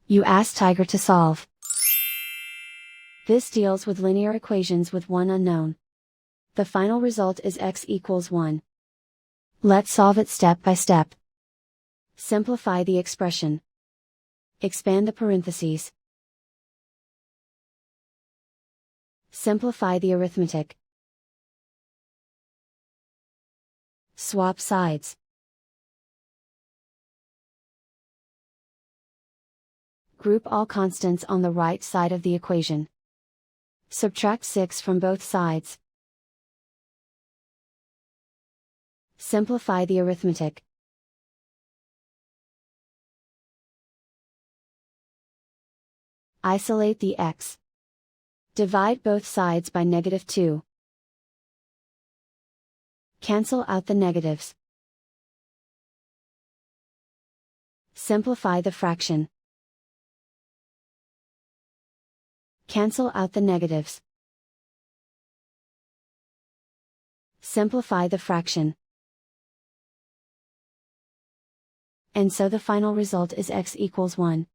You ask Tiger to solve. This deals with linear equations with one unknown. The final result is x equals 1. Let's solve it step by step. Simplify the expression. Expand the parentheses. Simplify the arithmetic. Swap sides. Group all constants on the right side of the equation. Subtract 6 from both sides. Simplify the arithmetic. Isolate the x. Divide both sides by -2. Cancel out the negatives. Simplify the fraction. Cancel out the negatives. Simplify the fraction. And so the final result is x equals 1.